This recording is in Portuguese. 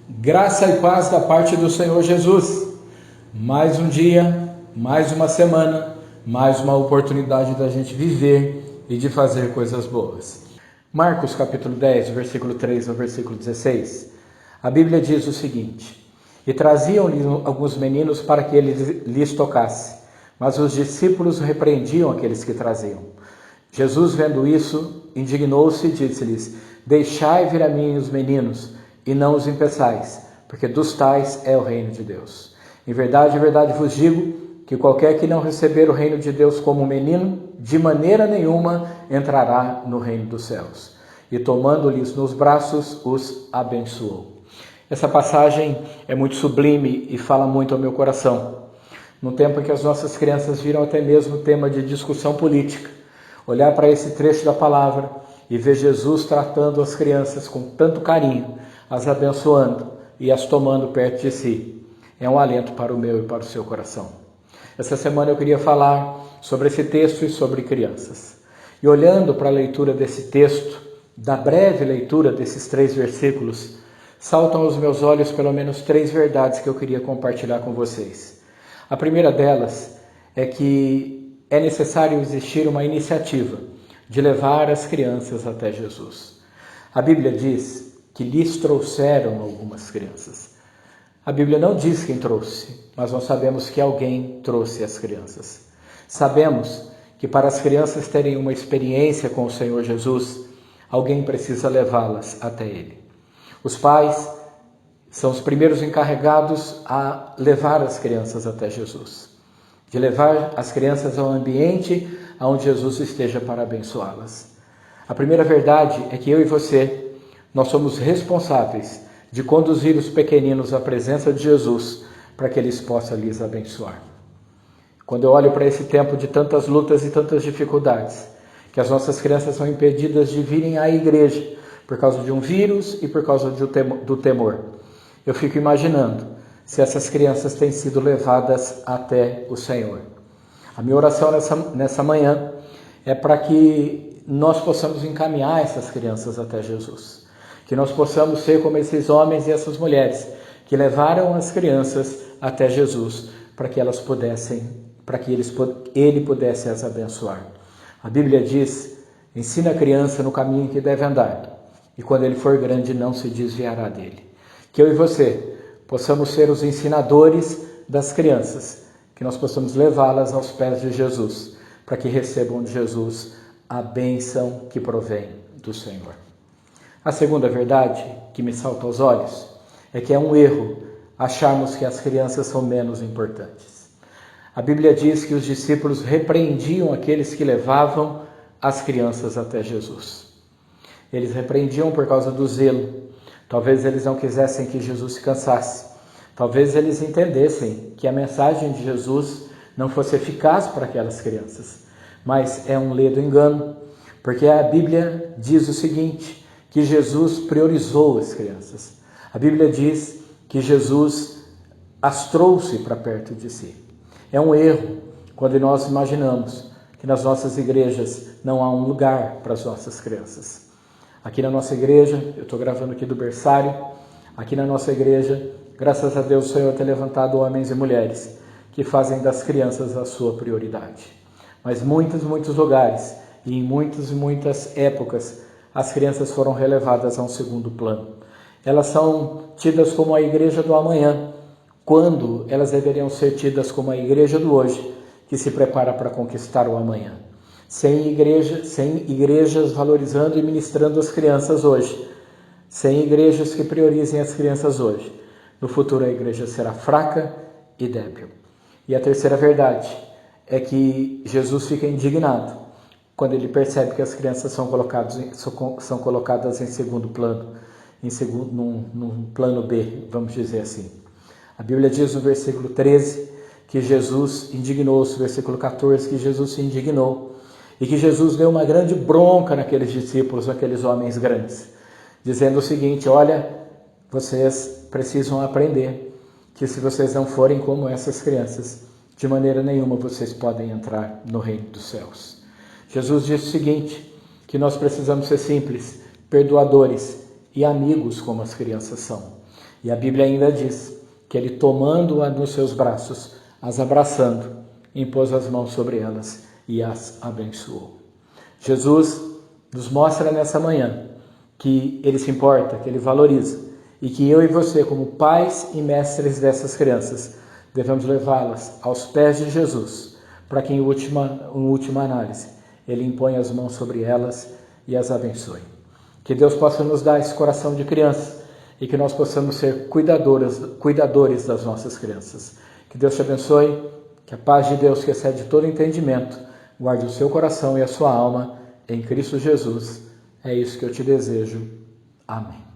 Graça e paz da parte do Senhor Jesus. Mais um dia, mais uma semana, mais uma oportunidade da gente viver e de fazer coisas boas. Marcos capítulo 10, versículo 3 ao versículo 16. A Bíblia diz o seguinte: E traziam-lhe alguns meninos para que ele lhes tocasse, mas os discípulos repreendiam aqueles que traziam. Jesus, vendo isso, indignou-se e disse-lhes: Deixai vir a mim os meninos, e não os impeçais, porque dos tais é o reino de Deus. Em verdade vos digo, que qualquer que não receber o reino de Deus como menino, de maneira nenhuma entrará no reino dos céus. E tomando-lhes nos braços, os abençoou. Essa passagem é muito sublime e fala muito ao meu coração. No tempo em que as nossas crianças viram até mesmo tema de discussão política, olhar para esse trecho da palavra e ver Jesus tratando as crianças com tanto carinho, as abençoando e as tomando perto de si, é um alento para o meu e para o seu coração. Essa semana eu queria falar sobre esse texto e sobre crianças. E olhando para a leitura desse texto, da breve leitura desses 3 versículos, saltam aos meus olhos pelo menos 3 verdades que eu queria compartilhar com vocês. A primeira delas é que é necessário existir uma iniciativa de levar as crianças até Jesus. A Bíblia diz que lhes trouxeram algumas crianças. A Bíblia não diz quem trouxe, mas nós sabemos que alguém trouxe as crianças. Sabemos que para as crianças terem uma experiência com o Senhor Jesus, alguém precisa levá-las até Ele. Os pais são os primeiros encarregados a levar as crianças até Jesus, de levar as crianças ao ambiente onde Jesus esteja para abençoá-las. A primeira verdade é que eu e você, nós somos responsáveis de conduzir os pequeninos à presença de Jesus para que eles possam lhes abençoar. Quando eu olho para esse tempo de tantas lutas e tantas dificuldades, que as nossas crianças são impedidas de virem à igreja por causa de um vírus e por causa do temor, eu fico imaginando se essas crianças têm sido levadas até o Senhor. A minha oração nessa manhã é para que nós possamos encaminhar essas crianças até Jesus. Que nós possamos ser como esses homens e essas mulheres que levaram as crianças até Jesus para que elas pudessem, ele pudesse as abençoar. A Bíblia diz: ensina a criança no caminho que deve andar, e quando ele for grande não se desviará dele. Que eu e você possamos ser os ensinadores das crianças, que nós possamos levá-las aos pés de Jesus, para que recebam de Jesus a bênção que provém do Senhor. A segunda verdade que me salta aos olhos é que é um erro acharmos que as crianças são menos importantes. A Bíblia diz que os discípulos repreendiam aqueles que levavam as crianças até Jesus. Eles repreendiam por causa do zelo. Talvez eles não quisessem que Jesus se cansasse. Talvez eles entendessem que a mensagem de Jesus não fosse eficaz para aquelas crianças. Mas é um ledo engano, porque a Bíblia diz o seguinte: que Jesus priorizou as crianças. A Bíblia diz que Jesus as trouxe para perto de si. É um erro quando nós imaginamos que nas nossas igrejas não há um lugar para as nossas crianças. Aqui na nossa igreja, eu estou gravando aqui do berçário, aqui na nossa igreja, graças a Deus o Senhor tem levantado homens e mulheres que fazem das crianças a sua prioridade. Mas muitos lugares e em muitas épocas, as crianças foram relevadas a um segundo plano. Elas são tidas como a igreja do amanhã, quando elas deveriam ser tidas como a igreja do hoje, que se prepara para conquistar o amanhã. Sem igrejas valorizando e ministrando as crianças hoje, sem igrejas que priorizem as crianças hoje, no futuro a igreja será fraca e débil. E a terceira verdade é que Jesus fica indignado quando ele percebe que as crianças são colocadas em segundo plano, num plano B, vamos dizer assim. A Bíblia diz no versículo 13 que Jesus indignou-se, versículo 14, que Jesus se indignou e que Jesus deu uma grande bronca naqueles discípulos, naqueles homens grandes, dizendo o seguinte: olha, vocês precisam aprender que se vocês não forem como essas crianças, de maneira nenhuma vocês podem entrar no reino dos céus. Jesus disse o seguinte, que nós precisamos ser simples, perdoadores e amigos como as crianças são. E a Bíblia ainda diz que ele, tomando-a nos seus braços, as abraçando, impôs as mãos sobre elas e as abençoou. Jesus nos mostra nessa manhã que ele se importa, que ele valoriza e que eu e você, como pais e mestres dessas crianças, devemos levá-las aos pés de Jesus, para que em última análise ele imponha as mãos sobre elas e as abençoe. Que Deus possa nos dar esse coração de criança e que nós possamos ser cuidadores das nossas crianças. Que Deus te abençoe, que a paz de Deus, que excede todo entendimento, guarde o seu coração e a sua alma em Cristo Jesus. É isso que eu te desejo. Amém.